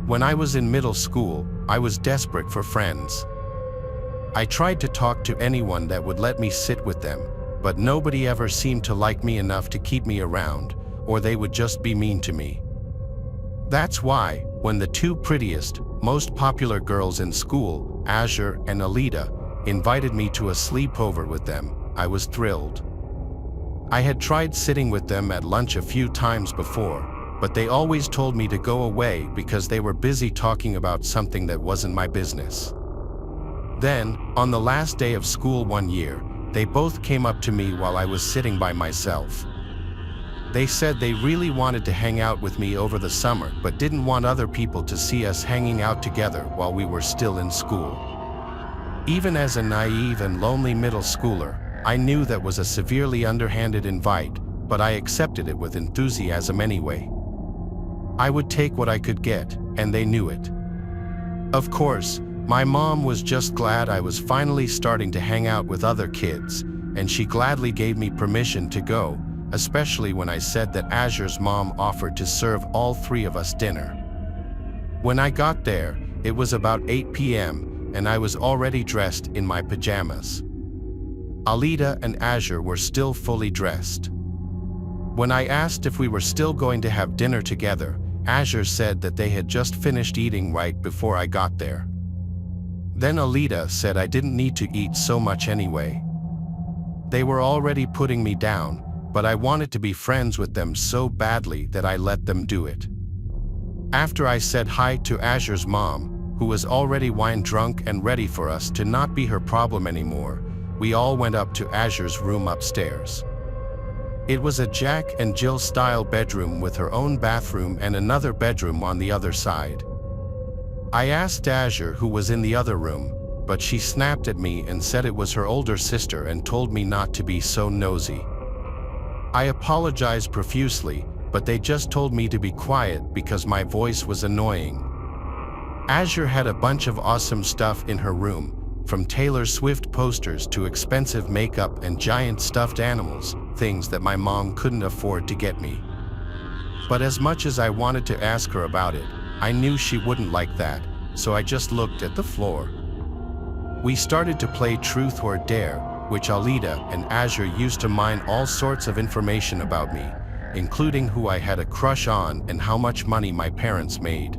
When I was in middle school, I was desperate for friends. I tried to talk to anyone that would let me sit with them, but nobody ever seemed to like me enough to keep me around, or they would just be mean to me. That's why, when the two prettiest, most popular girls in school, Azure and Alita, invited me to a sleepover with them, I was thrilled. I had tried sitting with them at lunch a few times before, but they always told me to go away because they were busy talking about something that wasn't my business. Then, on the last day of school one year, they both came up to me while I was sitting by myself. They said they really wanted to hang out with me over the summer but didn't want other people to see us hanging out together while we were still in school. Even as a naive and lonely middle schooler, I knew that was a severely underhanded invite, but I accepted it with enthusiasm anyway. I would take what I could get, and they knew it. Of course, my mom was just glad I was finally starting to hang out with other kids, and she gladly gave me permission to go, especially when I said that Azure's mom offered to serve all three of us dinner. When I got there, it was about 8 p.m., and I was already dressed in my pajamas. Alita and Azure were still fully dressed. When I asked if we were still going to have dinner together, Azure said that they had just finished eating right before I got there. Then Alita said I didn't need to eat so much anyway. They were already putting me down, but I wanted to be friends with them so badly that I let them do it. After I said hi to Azure's mom, who was already wine drunk and ready for us to not be her problem anymore, we all went up to Azure's room upstairs. It was a Jack and Jill style bedroom with her own bathroom and another bedroom on the other side. I asked Azure who was in the other room, but she snapped at me and said it was her older sister and told me not to be so nosy. I apologized profusely, but they just told me to be quiet because my voice was annoying. Azure had a bunch of awesome stuff in her room, from Taylor Swift posters to expensive makeup and giant stuffed animals, things that my mom couldn't afford to get me. But as much as I wanted to ask her about it, I knew she wouldn't like that, so I just looked at the floor. We started to play Truth or Dare, which Alita and Azure used to mine all sorts of information about me, including who I had a crush on and how much money my parents made.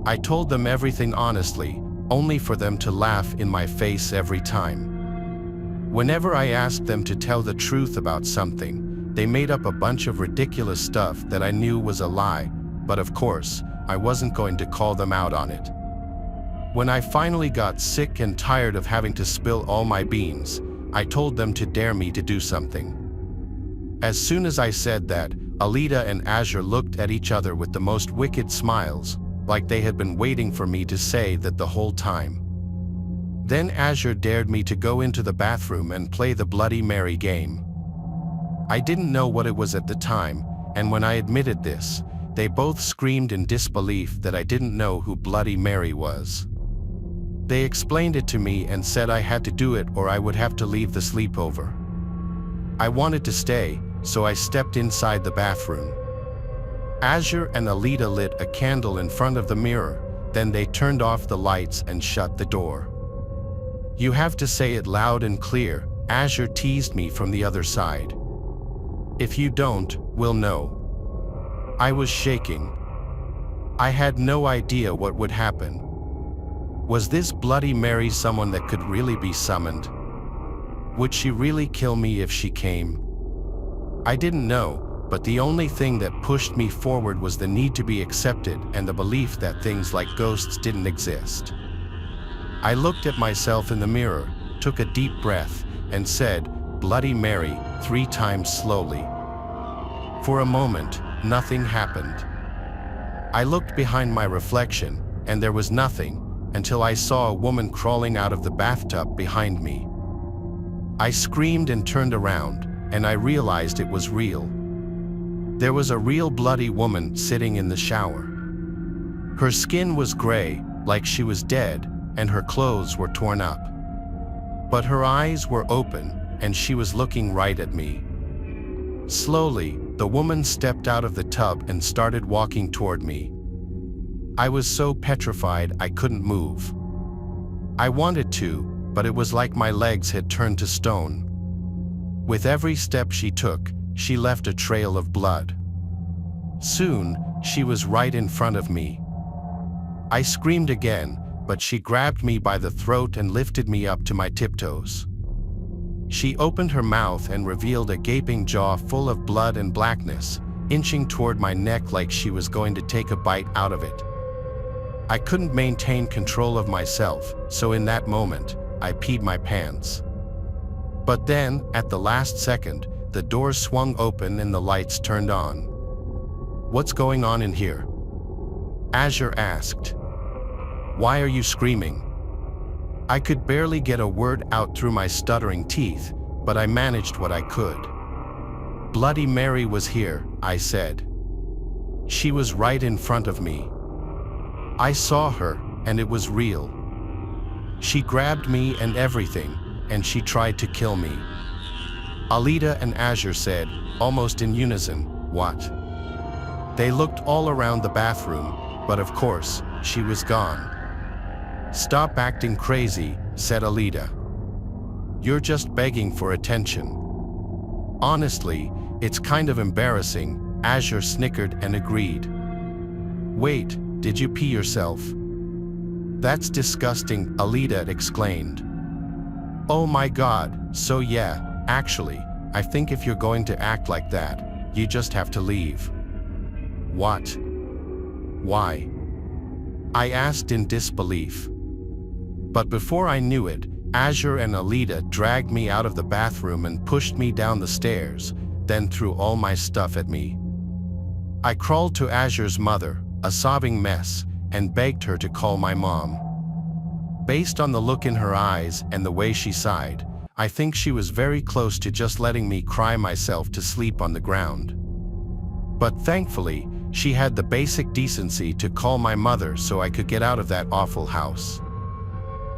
I told them everything honestly, only for them to laugh in my face every time. Whenever I asked them to tell the truth about something, they made up a bunch of ridiculous stuff that I knew was a lie, but of course, I wasn't going to call them out on it. When I finally got sick and tired of having to spill all my beans, I told them to dare me to do something. As soon as I said that, Alita and Azure looked at each other with the most wicked smiles, like they had been waiting for me to say that the whole time. Then Azure dared me to go into the bathroom and play the Bloody Mary game. I didn't know what it was at the time, and when I admitted this, they both screamed in disbelief that I didn't know who Bloody Mary was. They explained it to me and said I had to do it or I would have to leave the sleepover. I wanted to stay, so I stepped inside the bathroom. Azure and Alita lit a candle in front of the mirror, then they turned off the lights and shut the door. "You have to say it loud and clear," Azure teased me from the other side. "If you don't, we'll know." I was shaking. I had no idea what would happen. Was this Bloody Mary someone that could really be summoned? Would she really kill me if she came? I didn't know. But the only thing that pushed me forward was the need to be accepted and the belief that things like ghosts didn't exist. I looked at myself in the mirror, took a deep breath, and said, "Bloody Mary," 3 times slowly. For a moment, nothing happened. I looked behind my reflection, and there was nothing, until I saw a woman crawling out of the bathtub behind me. I screamed and turned around, and I realized it was real. There was a real bloody woman sitting in the shower. Her skin was gray, like she was dead, and her clothes were torn up. But her eyes were open, and she was looking right at me. Slowly, the woman stepped out of the tub and started walking toward me. I was so petrified I couldn't move. I wanted to, but it was like my legs had turned to stone. With every step she took, she left a trail of blood. Soon, she was right in front of me. I screamed again, but she grabbed me by the throat and lifted me up to my tiptoes. She opened her mouth and revealed a gaping jaw full of blood and blackness, inching toward my neck like she was going to take a bite out of it. I couldn't maintain control of myself, so in that moment, I peed my pants. But then, at the last second, the doors swung open and the lights turned on. "What's going on in here?" Azure asked. "Why are you screaming?" I could barely get a word out through my stuttering teeth, but I managed what I could. "Bloody Mary was here," I said. "She was right in front of me. I saw her, and it was real. She grabbed me and everything, and she tried to kill me." Alita and Azure said, almost in unison, "What?" They looked all around the bathroom, but of course, she was gone. "Stop acting crazy," said Alita. "You're just begging for attention." "Honestly, it's kind of embarrassing," Azure snickered and agreed. "Wait, did you pee yourself?" "That's disgusting," Alita exclaimed. "Oh my God, so yeah, actually, I think if you're going to act like that, you just have to leave." "What? Why?" I asked in disbelief. But before I knew it, Azure and Alita dragged me out of the bathroom and pushed me down the stairs, then threw all my stuff at me. I crawled to Azure's mother, a sobbing mess, and begged her to call my mom. Based on the look in her eyes and the way she sighed, I think she was very close to just letting me cry myself to sleep on the ground. But thankfully, she had the basic decency to call my mother so I could get out of that awful house.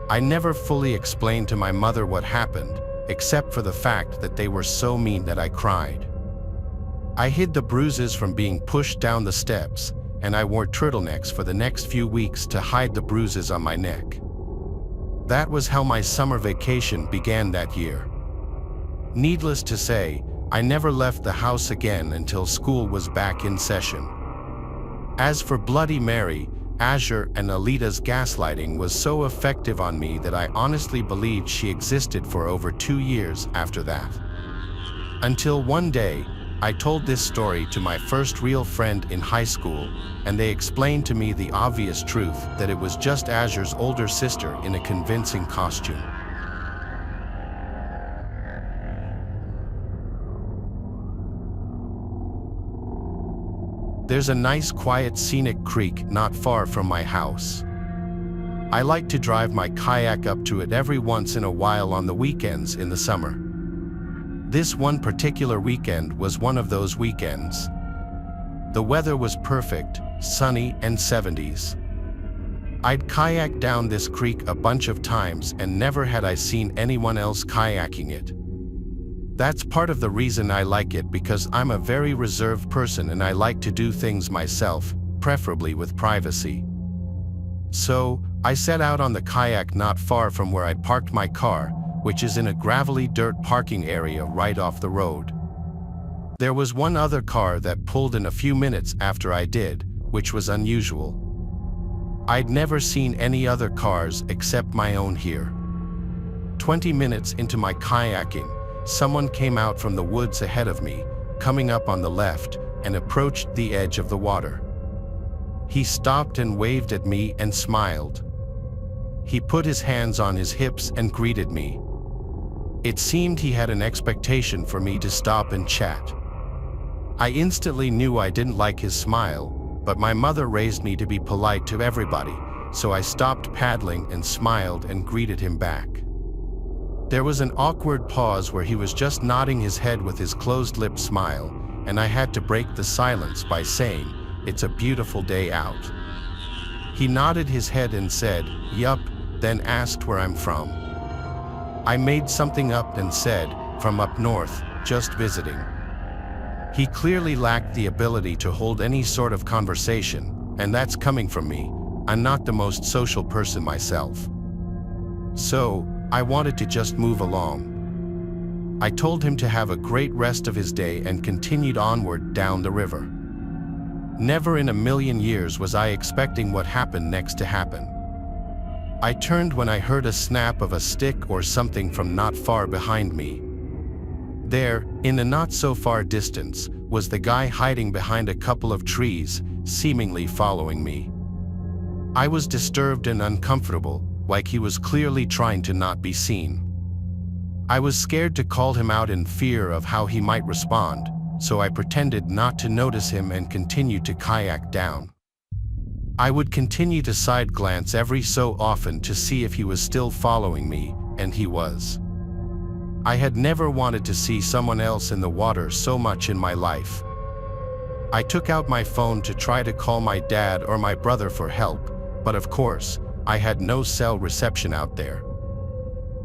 I never fully explained to my mother what happened, except for the fact that they were so mean that I cried. I hid the bruises from being pushed down the steps, and I wore turtlenecks for the next few weeks to hide the bruises on my neck. That was how my summer vacation began that year. Needless to say, I never left the house again until school was back in session. As for Bloody Mary, Azure and Alita's gaslighting was so effective on me that I honestly believed she existed for over 2 years after that. Until one day, I told this story to my first real friend in high school, and they explained to me the obvious truth that it was just Azure's older sister in a convincing costume. There's a nice quiet scenic creek not far from my house. I like to drive my kayak up to it every once in a while on the weekends in the summer. This one particular weekend was one of those weekends. The weather was perfect, sunny and 70s. I'd kayaked down this creek a bunch of times and never had I seen anyone else kayaking it. That's part of the reason I like it, because I'm a very reserved person and I like to do things myself, preferably with privacy. So, I set out on the kayak not far from where I'd parked my car, which is in a gravelly dirt parking area right off the road. There was one other car that pulled in a few minutes after I did, which was unusual. I'd never seen any other cars except my own here. 20 minutes into my kayaking, someone came out from the woods ahead of me, coming up on the left, and approached the edge of the water. He stopped and waved at me and smiled. He put his hands on his hips and greeted me. It seemed he had an expectation for me to stop and chat. I instantly knew I didn't like his smile, but my mother raised me to be polite to everybody, so I stopped paddling and smiled and greeted him back. There was an awkward pause where he was just nodding his head with his closed-lipped smile, and I had to break the silence by saying, "It's a beautiful day out." He nodded his head and said, "Yup," then asked where I'm from. I made something up and said, "From up north, just visiting." He clearly lacked the ability to hold any sort of conversation, and that's coming from me. I'm not the most social person myself. So, I wanted to just move along. I told him to have a great rest of his day and continued onward down the river. Never in a million years was I expecting what happened next to happen. I turned when I heard a snap of a stick or something from not far behind me. There, in the not-so-far distance, was the guy hiding behind a couple of trees, seemingly following me. I was disturbed and uncomfortable, like he was clearly trying to not be seen. I was scared to call him out in fear of how he might respond, so I pretended not to notice him and continued to kayak down. I would continue to side glance every so often to see if he was still following me, and he was. I had never wanted to see someone else in the water so much in my life. I took out my phone to try to call my dad or my brother for help, but of course, I had no cell reception out there.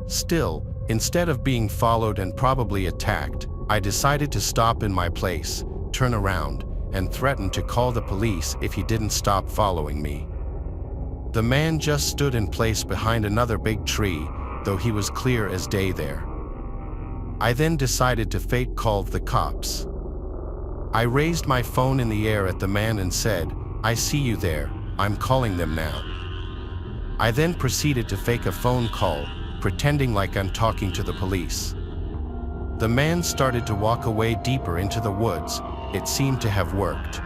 Still, instead of being followed and probably attacked, I decided to stop in my place, turn around, and threaten to call the police if he didn't stop following me. The man just stood in place behind another big tree, though he was clear as day there. I then decided to fake call the cops. I raised my phone in the air at the man and said, "I see you there, I'm calling them now." I then proceeded to fake a phone call, pretending like I'm talking to the police. The man started to walk away deeper into the woods. It seemed to have worked.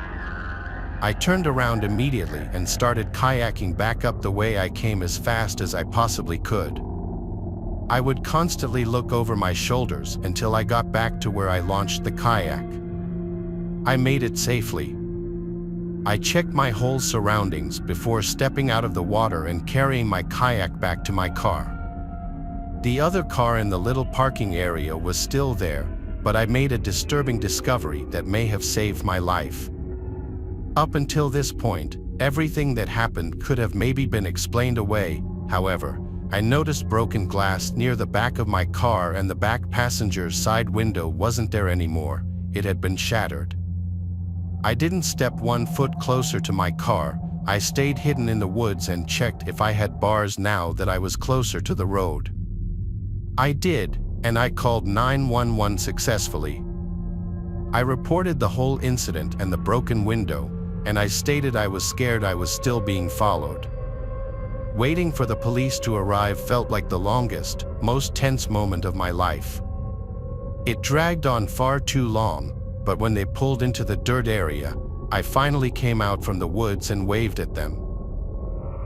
I turned around immediately and started kayaking back up the way I came as fast as I possibly could. I would constantly look over my shoulders until I got back to where I launched the kayak. I made it safely. I checked my whole surroundings before stepping out of the water and carrying my kayak back to my car. The other car in the little parking area was still there, but I made a disturbing discovery that may have saved my life. Up until this point, everything that happened could have maybe been explained away. However, I noticed broken glass near the back of my car, and the back passenger's side window wasn't there anymore. It had been shattered. I didn't step 1 foot closer to my car. I stayed hidden in the woods and checked if I had bars now that I was closer to the road. I did, and I called 911 successfully. I reported the whole incident and the broken window, and I stated I was scared I was still being followed. Waiting for the police to arrive felt like the longest, most tense moment of my life. It dragged on far too long, but when they pulled into the dirt area, I finally came out from the woods and waved at them.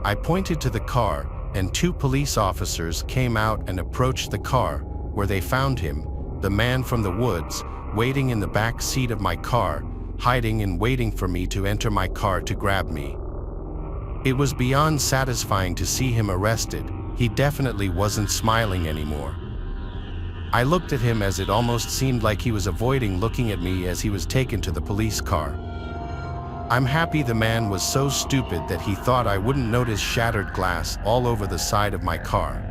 I pointed to the car, and 2 police officers came out and approached the car, where they found him, the man from the woods, waiting in the back seat of my car, hiding and waiting for me to enter my car to grab me. It was beyond satisfying to see him arrested. He definitely wasn't smiling anymore. I looked at him as it almost seemed like he was avoiding looking at me as he was taken to the police car. I'm happy the man was so stupid that he thought I wouldn't notice shattered glass all over the side of my car.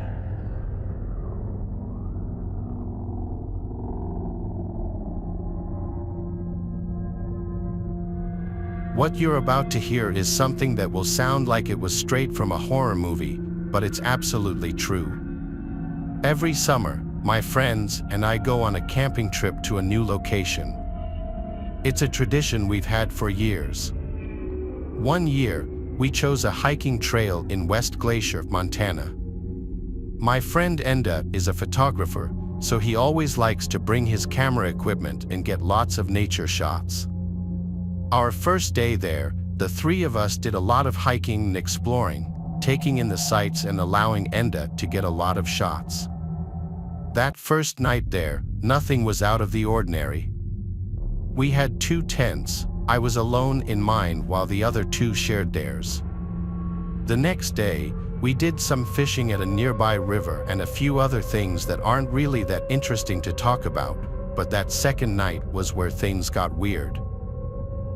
What you're about to hear is something that will sound like it was straight from a horror movie, but it's absolutely true. Every summer, my friends and I go on a camping trip to a new location. It's a tradition we've had for years. One year, we chose a hiking trail in West Glacier, Montana. My friend Enda is a photographer, so he always likes to bring his camera equipment and get lots of nature shots. Our first day there, the 3 of us did a lot of hiking and exploring, taking in the sights and allowing Enda to get a lot of shots. That first night there, nothing was out of the ordinary. We had 2 tents. I was alone in mine while the other 2 shared theirs. The next day, we did some fishing at a nearby river and a few other things that aren't really that interesting to talk about, but that second night was where things got weird.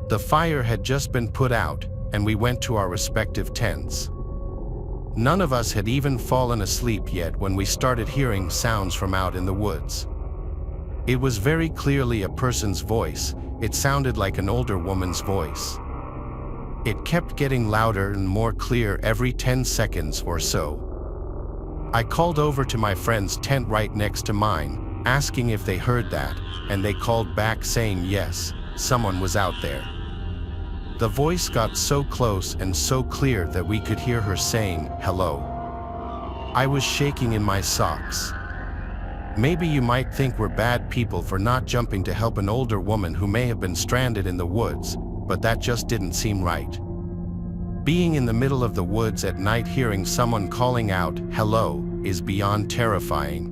The fire had just been put out, and we went to our respective tents. None of us had even fallen asleep yet when we started hearing sounds from out in the woods. It was very clearly a person's voice. It sounded like an older woman's voice. It kept getting louder and more clear every 10 seconds or so. I called over to my friend's tent right next to mine, asking if they heard that, and they called back saying yes, someone was out there. The voice got so close and so clear that we could hear her saying, "Hello." I was shaking in my socks. Maybe you might think we're bad people for not jumping to help an older woman who may have been stranded in the woods, but that just didn't seem right. Being in the middle of the woods at night hearing someone calling out, "Hello," is beyond terrifying.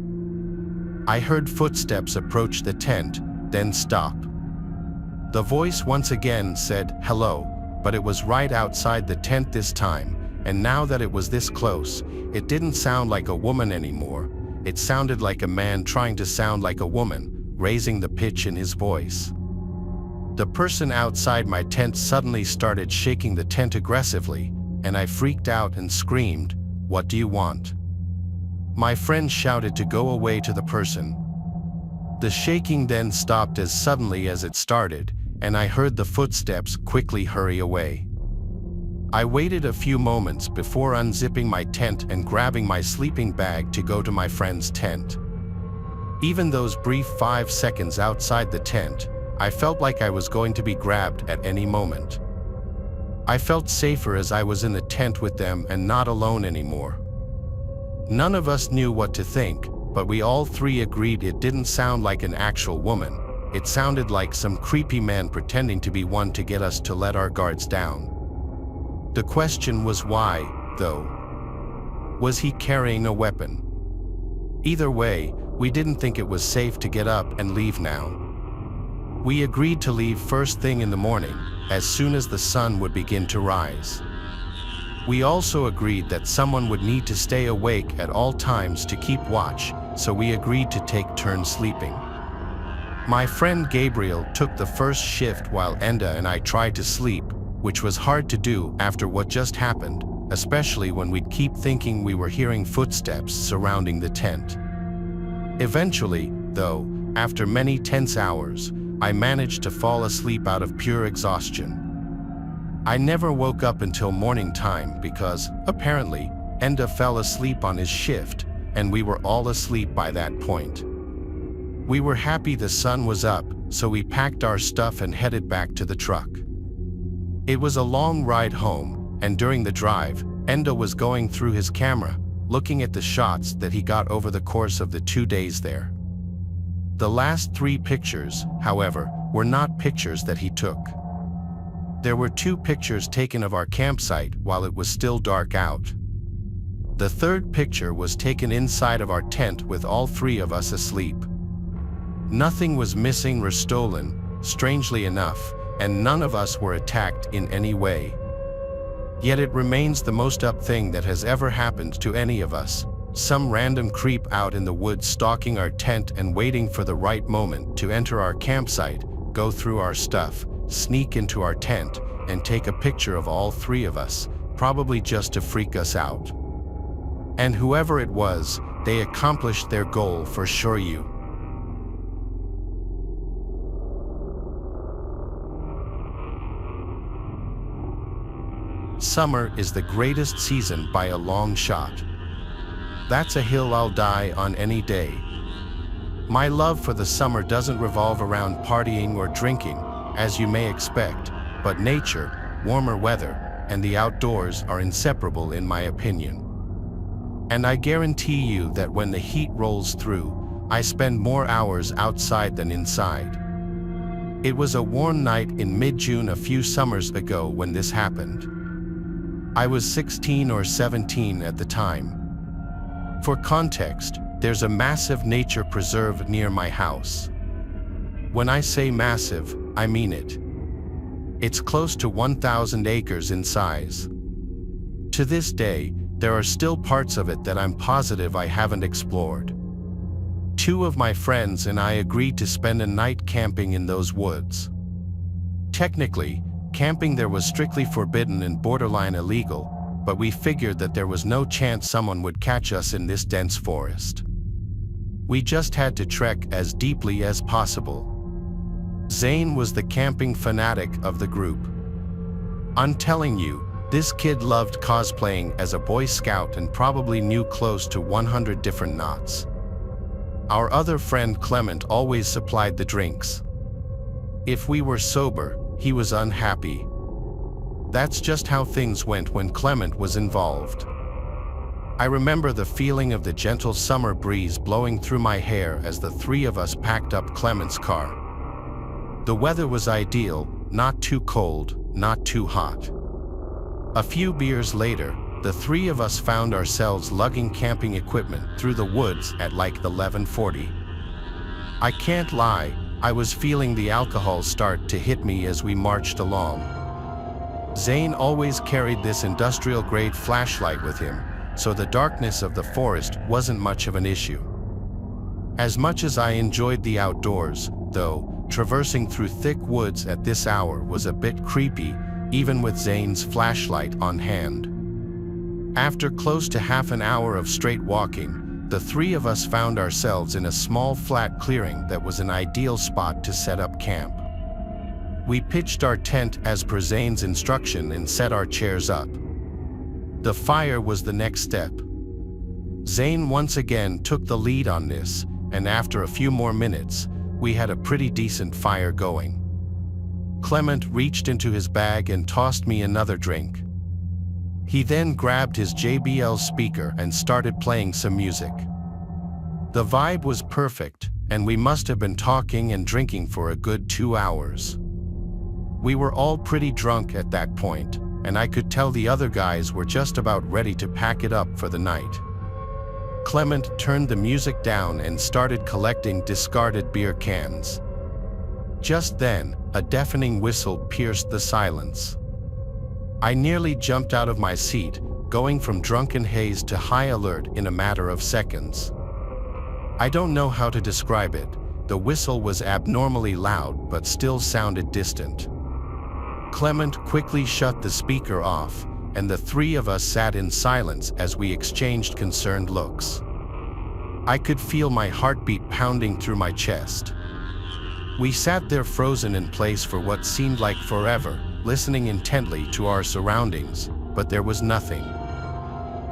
I heard footsteps approach the tent, then stop. The voice once again said, "Hello," but it was right outside the tent this time, and now that it was this close, it didn't sound like a woman anymore. It sounded like a man trying to sound like a woman, raising the pitch in his voice. The person outside my tent suddenly started shaking the tent aggressively, and I freaked out and screamed, "What do you want?" My friend shouted to go away to the person. The shaking then stopped as suddenly as it started, and I heard the footsteps quickly hurry away. I waited a few moments before unzipping my tent and grabbing my sleeping bag to go to my friend's tent. Even those brief 5 seconds outside the tent, I felt like I was going to be grabbed at any moment. I felt safer as I was in the tent with them and not alone anymore. None of us knew what to think, but we all three agreed it didn't sound like an actual woman. It sounded like some creepy man pretending to be one to get us to let our guards down. The question was why, though? Was he carrying a weapon? Either way, we didn't think it was safe to get up and leave now. We agreed to leave first thing in the morning, as soon as the sun would begin to rise. We also agreed that someone would need to stay awake at all times to keep watch, so we agreed to take turns sleeping. My friend Gabriel took the first shift while Enda and I tried to sleep, which was hard to do after what just happened, especially when we'd keep thinking we were hearing footsteps surrounding the tent. Eventually, though, after many tense hours, I managed to fall asleep out of pure exhaustion. I never woke up until morning time because, apparently, Enda fell asleep on his shift, and we were all asleep by that point. We were happy the sun was up, so we packed our stuff and headed back to the truck. It was a long ride home, and during the drive, Enda was going through his camera, looking at the shots that he got over the course of the 2 days there. The last 3 pictures, however, were not pictures that he took. There were 2 pictures taken of our campsite while it was still dark out. The 3rd picture was taken inside of our tent with all 3 of us asleep. Nothing was missing or stolen, strangely enough, and none of us were attacked in any way. Yet it remains the most up thing that has ever happened to any of us. Some random creep out in the woods stalking our tent and waiting for the right moment to enter our campsite, go through our stuff, sneak into our tent, and take a picture of all 3 of us, probably just to freak us out. And whoever it was, they accomplished their goal for sure. Summer is the greatest season by a long shot. That's a hill I'll die on any day. My love for the summer doesn't revolve around partying or drinking, as you may expect, but nature, warmer weather, and the outdoors are inseparable in my opinion. And I guarantee you that when the heat rolls through, I spend more hours outside than inside. It was a warm night in mid-June a few summers ago when this happened. I was 16 or 17 at the time. For context, there's a massive nature preserve near my house. When I say massive, I mean it. It's close to 1,000 acres in size. To this day, there are still parts of it that I'm positive I haven't explored. 2 of my friends and I agreed to spend a night camping in those woods. Technically, camping there was strictly forbidden and borderline illegal, but we figured that there was no chance someone would catch us in this dense forest. We just had to trek as deeply as possible. Zane was the camping fanatic of the group. I'm telling you, this kid loved cosplaying as a Boy Scout and probably knew close to 100 different knots. Our other friend Clement always supplied the drinks. If we were sober, he was unhappy. That's just how things went when Clement was involved. I remember the feeling of the gentle summer breeze blowing through my hair as the three of us packed up Clement's car. The weather was ideal, not too cold, not too hot. A few beers later, the three of us found ourselves lugging camping equipment through the woods at like 11:40. I can't lie, I was feeling the alcohol start to hit me as we marched along. Zane always carried this industrial-grade flashlight with him, so the darkness of the forest wasn't much of an issue. As much as I enjoyed the outdoors, though, traversing through thick woods at this hour was a bit creepy, even with Zane's flashlight on hand. After close to half an hour of straight walking, the three of us found ourselves in a small flat clearing that was an ideal spot to set up camp. We pitched our tent as per Zane's instruction and set our chairs up. The fire was the next step. Zane once again took the lead on this, and after a few more minutes, we had a pretty decent fire going. Clement reached into his bag and tossed me another drink. He then grabbed his JBL speaker and started playing some music. The vibe was perfect, and we must have been talking and drinking for a good 2 hours. We were all pretty drunk at that point, and I could tell the other guys were just about ready to pack it up for the night. Clement turned the music down and started collecting discarded beer cans. Just then, a deafening whistle pierced the silence. I nearly jumped out of my seat, going from drunken haze to high alert in a matter of seconds. I don't know how to describe it. The whistle was abnormally loud but still sounded distant. Clement quickly shut the speaker off, and the three of us sat in silence as we exchanged concerned looks. I could feel my heartbeat pounding through my chest. We sat there frozen in place for what seemed like forever, listening intently to our surroundings, but there was nothing.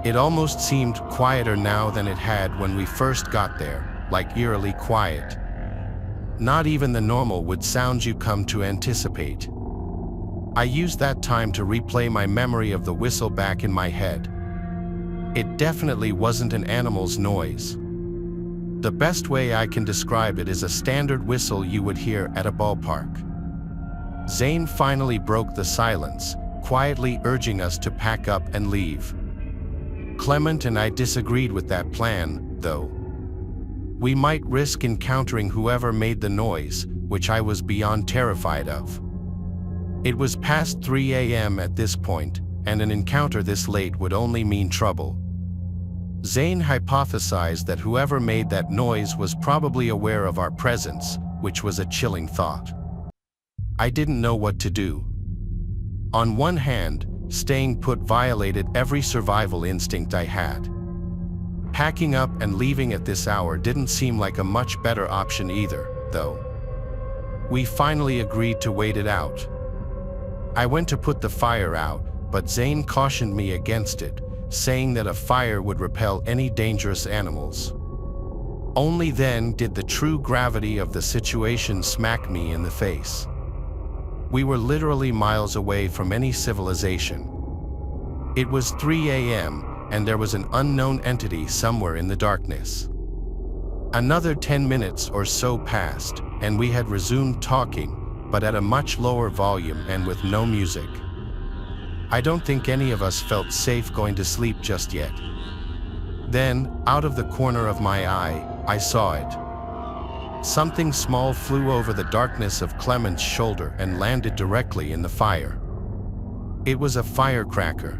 It almost seemed quieter now than it had when we first got there, like eerily quiet. Not even the normal wood sounds you come to anticipate. I used that time to replay my memory of the whistle back in my head. It definitely wasn't an animal's noise. The best way I can describe it is a standard whistle you would hear at a ballpark. Zane finally broke the silence, quietly urging us to pack up and leave. Clement and I disagreed with that plan, though. We might risk encountering whoever made the noise, which I was beyond terrified of. It was past 3 a.m. at this point, and an encounter this late would only mean trouble. Zane hypothesized that whoever made that noise was probably aware of our presence, which was a chilling thought. I didn't know what to do. On one hand, staying put violated every survival instinct I had. Packing up and leaving at this hour didn't seem like a much better option either, though. We finally agreed to wait it out. I went to put the fire out, but Zane cautioned me against it, saying that a fire would repel any dangerous animals. Only then did the true gravity of the situation smack me in the face. We were literally miles away from any civilization. It was 3 a.m., and there was an unknown entity somewhere in the darkness. Another 10 minutes or so passed, and we had resumed talking, but at a much lower volume and with no music. I don't think any of us felt safe going to sleep just yet. Then, out of the corner of my eye, I saw it. Something small flew over the darkness of Clement's shoulder and landed directly in the fire. It was a firecracker.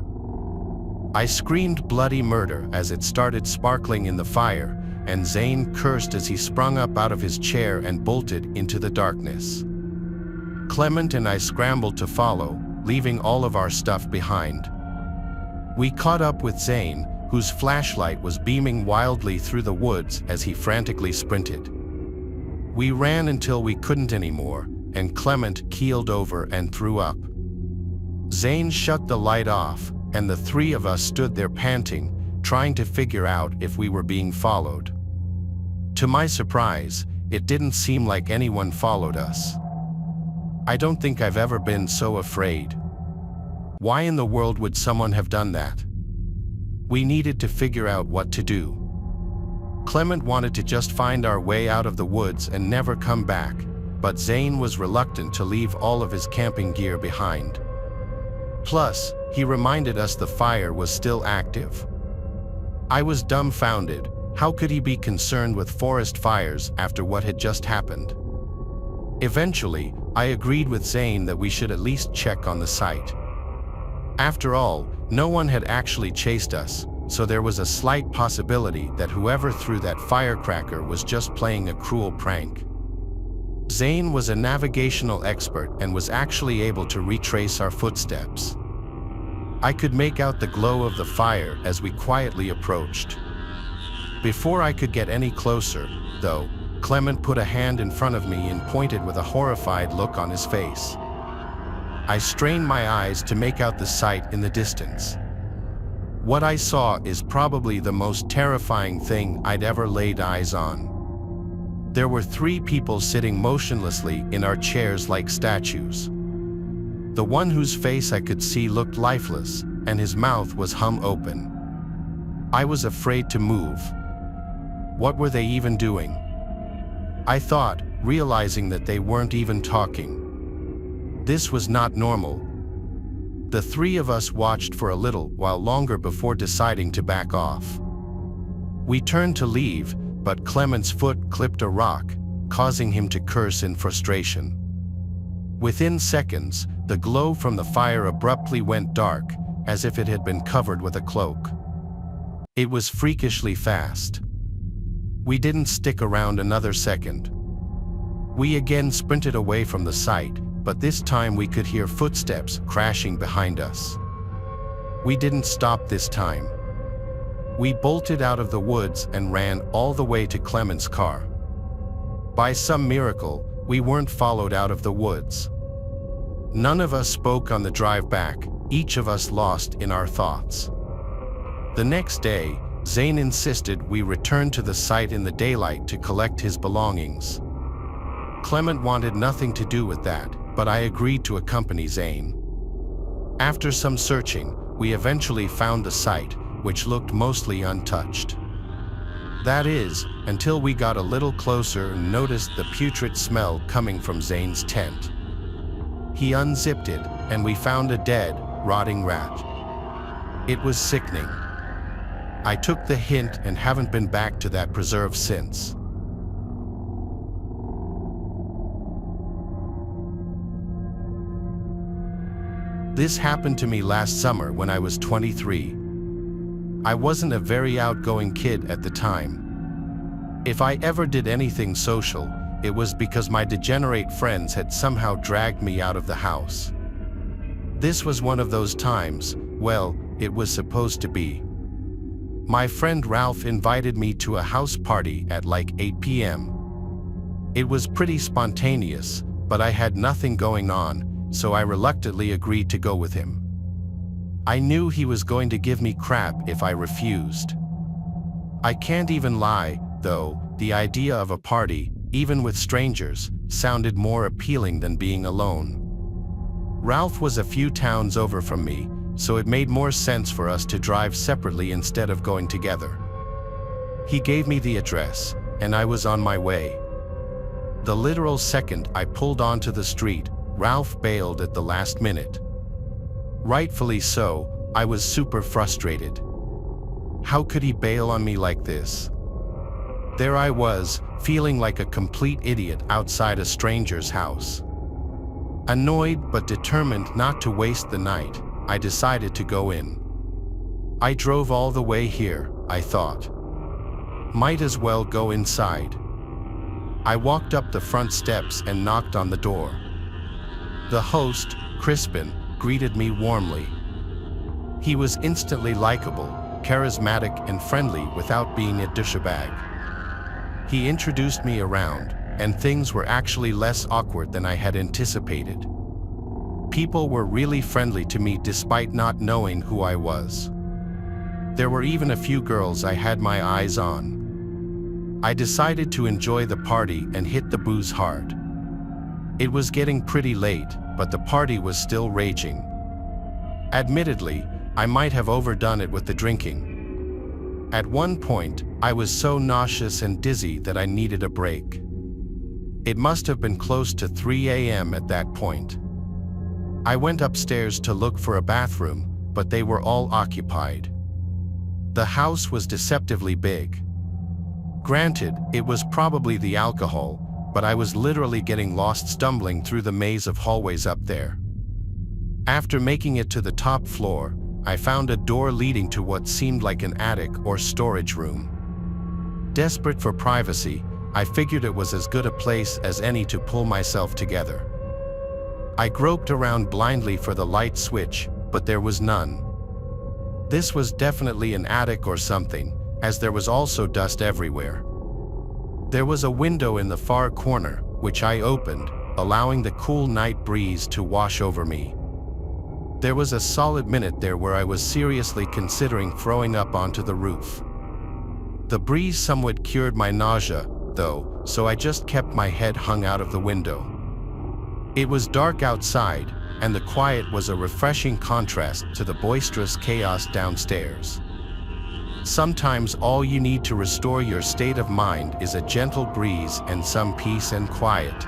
I screamed bloody murder as it started sparkling in the fire, and Zane cursed as he sprung up out of his chair and bolted into the darkness. Clement and I scrambled to follow, leaving all of our stuff behind. We caught up with Zane, whose flashlight was beaming wildly through the woods as he frantically sprinted. We ran until we couldn't anymore, and Clement keeled over and threw up. Zane shut the light off, and the three of us stood there panting, trying to figure out if we were being followed. To my surprise, it didn't seem like anyone followed us. I don't think I've ever been so afraid. Why in the world would someone have done that? We needed to figure out what to do. Clement wanted to just find our way out of the woods and never come back, but Zane was reluctant to leave all of his camping gear behind. Plus, he reminded us the fire was still active. I was dumbfounded. How could he be concerned with forest fires after what had just happened? Eventually, I agreed with Zane that we should at least check on the site. After all, no one had actually chased us, so there was a slight possibility that whoever threw that firecracker was just playing a cruel prank. Zane was a navigational expert and was actually able to retrace our footsteps. I could make out the glow of the fire as we quietly approached. Before I could get any closer, though, Clement put a hand in front of me and pointed with a horrified look on his face. I strained my eyes to make out the sight in the distance. What I saw is probably the most terrifying thing I'd ever laid eyes on. There were 3 people sitting motionlessly in our chairs like statues. The one whose face I could see looked lifeless, and his mouth was hung open. I was afraid to move. What were they even doing? I thought, realizing that they weren't even talking. This was not normal. The 3 of us watched for a little while longer before deciding to back off. We turned to leave, but Clement's foot clipped a rock, causing him to curse in frustration. Within seconds, the glow from the fire abruptly went dark, as if it had been covered with a cloak. It was freakishly fast. We didn't stick around another second. We again sprinted away from the site, but this time we could hear footsteps crashing behind us. We didn't stop this time. We bolted out of the woods and ran all the way to Clement's car. By some miracle, we weren't followed out of the woods. None of us spoke on the drive back, each of us lost in our thoughts. The next day, Zane insisted we return to the site in the daylight to collect his belongings. Clement wanted nothing to do with that, but I agreed to accompany Zane. After some searching, we eventually found the site, which looked mostly untouched. That is, until we got a little closer and noticed the putrid smell coming from Zane's tent. He unzipped it, and we found a dead, rotting rat. It was sickening. I took the hint and haven't been back to that preserve since. This happened to me last summer when I was 23. I wasn't a very outgoing kid at the time. If I ever did anything social, it was because my degenerate friends had somehow dragged me out of the house. This was one of those times, well, it was supposed to be. My friend Ralph invited me to a house party at like 8 p.m. It was pretty spontaneous, but I had nothing going on, so I reluctantly agreed to go with him. I knew he was going to give me crap if I refused. I can't even lie, though, the idea of a party, even with strangers, sounded more appealing than being alone. Ralph was a few towns over from me, so it made more sense for us to drive separately instead of going together. He gave me the address, and I was on my way. The literal second I pulled onto the street, Ralph bailed at the last minute. Rightfully so, I was super frustrated. How could he bail on me like this? There I was, feeling like a complete idiot outside a stranger's house. Annoyed but determined not to waste the night, I decided to go in. I drove all the way here, I thought. Might as well go inside. I walked up the front steps and knocked on the door. The host, Crispin, greeted me warmly. He was instantly likable, charismatic and friendly without being a douchebag. He introduced me around, and things were actually less awkward than I had anticipated. People were really friendly to me despite not knowing who I was. There were even a few girls I had my eyes on. I decided to enjoy the party and hit the booze hard. It was getting pretty late, but the party was still raging. Admittedly, I might have overdone it with the drinking. At one point, I was so nauseous and dizzy that I needed a break. It must have been close to 3 a.m. at that point. I went upstairs to look for a bathroom, but they were all occupied. The house was deceptively big. Granted, it was probably the alcohol, but I was literally getting lost stumbling through the maze of hallways up there. After making it to the top floor, I found a door leading to what seemed like an attic or storage room. Desperate for privacy, I figured it was as good a place as any to pull myself together. I groped around blindly for the light switch, but there was none. This was definitely an attic or something, as there was also dust everywhere. There was a window in the far corner, which I opened, allowing the cool night breeze to wash over me. There was a solid minute there where I was seriously considering throwing up onto the roof. The breeze somewhat cured my nausea, though, so I just kept my head hung out of the window. It was dark outside, and the quiet was a refreshing contrast to the boisterous chaos downstairs. Sometimes all you need to restore your state of mind is a gentle breeze and some peace and quiet.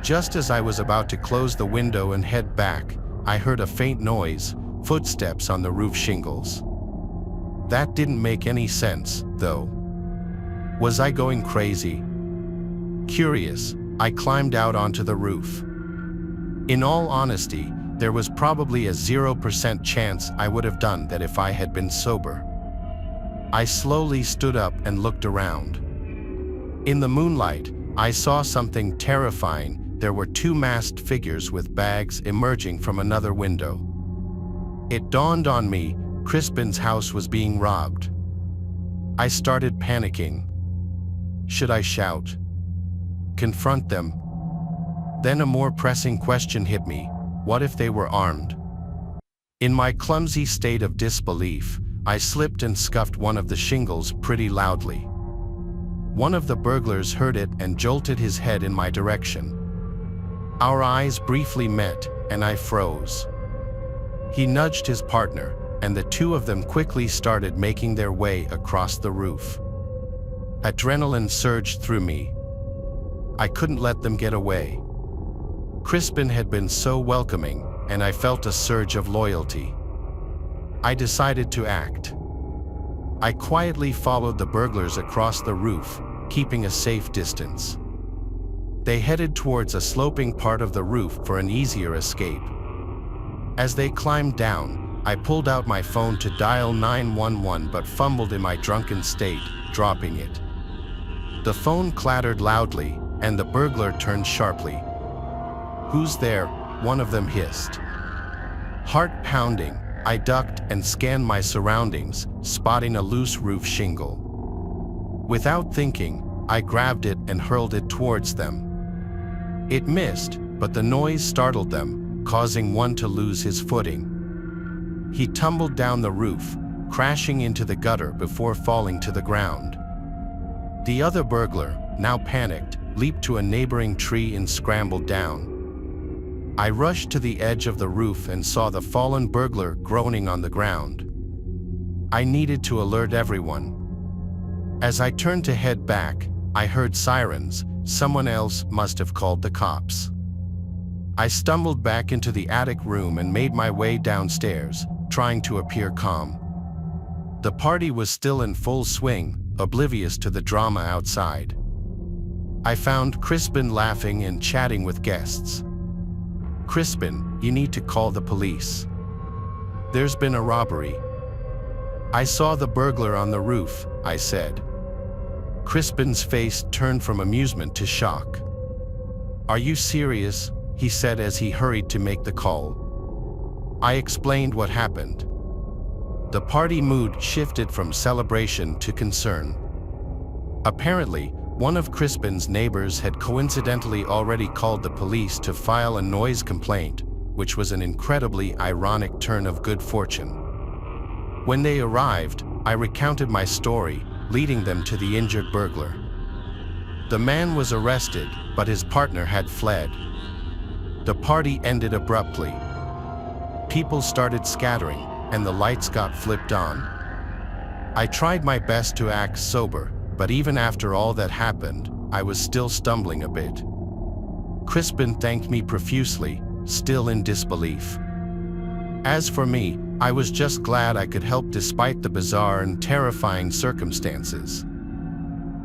Just as I was about to close the window and head back, I heard a faint noise, footsteps on the roof shingles. That didn't make any sense, though. Was I going crazy? Curious, I climbed out onto the roof. In all honesty, there was probably a 0% chance I would have done that if I had been sober. I slowly stood up and looked around. In the moonlight, I saw something terrifying. There were two masked figures with bags emerging from another window. It dawned on me, Crispin's house was being robbed. I started panicking. Should I shout? Confront them? Then a more pressing question hit me. What if they were armed? In my clumsy state of disbelief, I slipped and scuffed one of the shingles pretty loudly. One of the burglars heard it and jolted his head in my direction. Our eyes briefly met, and I froze. He nudged his partner, and the two of them quickly started making their way across the roof. Adrenaline surged through me. I couldn't let them get away. Crispin had been so welcoming, and I felt a surge of loyalty. I decided to act. I quietly followed the burglars across the roof, keeping a safe distance. They headed towards a sloping part of the roof for an easier escape. As they climbed down, I pulled out my phone to dial 911 but fumbled in my drunken state, dropping it. The phone clattered loudly, and the burglar turned sharply. "Who's there?" one of them hissed. Heart pounding, I ducked and scanned my surroundings, spotting a loose roof shingle. Without thinking, I grabbed it and hurled it towards them. It missed, but the noise startled them, causing one to lose his footing. He tumbled down the roof, crashing into the gutter before falling to the ground. The other burglar, now panicked, leaped to a neighboring tree and scrambled down. I rushed to the edge of the roof and saw the fallen burglar groaning on the ground. I needed to alert everyone. As I turned to head back, I heard sirens. Someone else must have called the cops. I stumbled back into the attic room and made my way downstairs, trying to appear calm. The party was still in full swing, oblivious to the drama outside. I found Crispin laughing and chatting with guests. "Crispin, you need to call the police. There's been a robbery." "I saw the burglar on the roof," I said. Crispin's face turned from amusement to shock. "Are you serious?" he said as he hurried to make the call. I explained what happened. The party mood shifted from celebration to concern. Apparently, one of Crispin's neighbors had coincidentally already called the police to file a noise complaint, which was an incredibly ironic turn of good fortune. When they arrived, I recounted my story, leading them to the injured burglar. The man was arrested, but his partner had fled. The party ended abruptly. People started scattering, and the lights got flipped on. I tried my best to act sober, but even after all that happened, I was still stumbling a bit. Crispin thanked me profusely, still in disbelief. As for me, I was just glad I could help despite the bizarre and terrifying circumstances.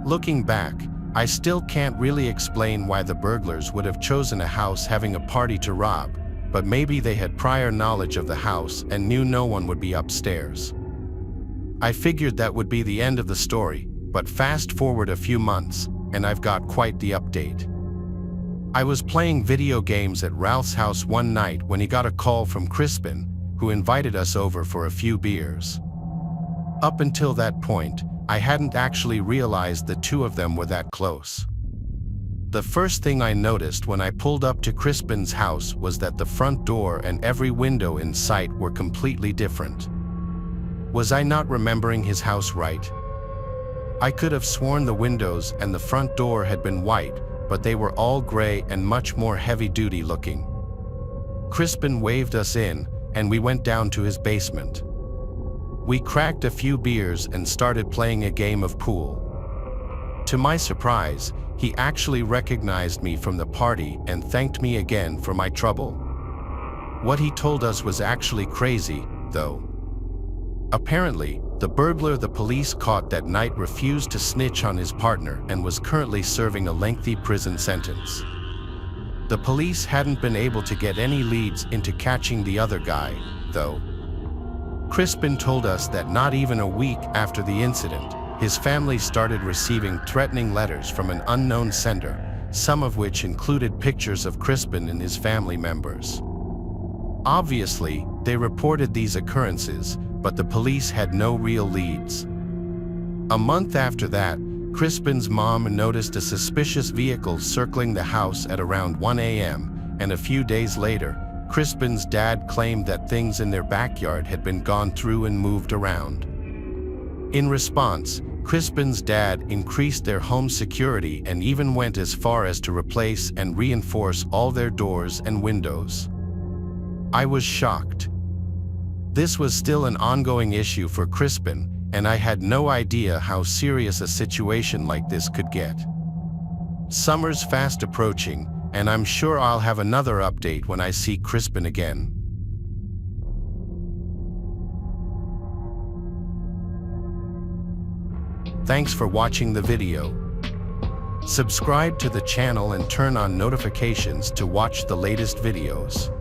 Looking back, I still can't really explain why the burglars would have chosen a house having a party to rob, but maybe they had prior knowledge of the house and knew no one would be upstairs. I figured that would be the end of the story, but fast forward a few months, and I've got quite the update. I was playing video games at Ralph's house one night when he got a call from Crispin, who invited us over for a few beers. Up until that point, I hadn't actually realized the two of them were that close. The first thing I noticed when I pulled up to Crispin's house was that the front door and every window in sight were completely different. Was I not remembering his house right? I could have sworn the windows and the front door had been white, but they were all gray and much more heavy-duty looking. Crispin waved us in, and we went down to his basement. We cracked a few beers and started playing a game of pool. To my surprise, he actually recognized me from the party and thanked me again for my trouble. What he told us was actually crazy, though. Apparently, the burglar the police caught that night refused to snitch on his partner and was currently serving a lengthy prison sentence. The police hadn't been able to get any leads into catching the other guy, though. Crispin told us that not even a week after the incident, his family started receiving threatening letters from an unknown sender, some of which included pictures of Crispin and his family members. Obviously, they reported these occurrences, but the police had no real leads. A month after that, Crispin's mom noticed a suspicious vehicle circling the house at around 1 a.m., and a few days later, Crispin's dad claimed that things in their backyard had been gone through and moved around. In response, Crispin's dad increased their home security and even went as far as to replace and reinforce all their doors and windows. I was shocked. This was still an ongoing issue for Crispin, and I had no idea how serious a situation like this could get. Summer's fast approaching, and I'm sure I'll have another update when I see Crispin again. Thanks for watching the video. Subscribe to the channel and turn on notifications to watch the latest videos.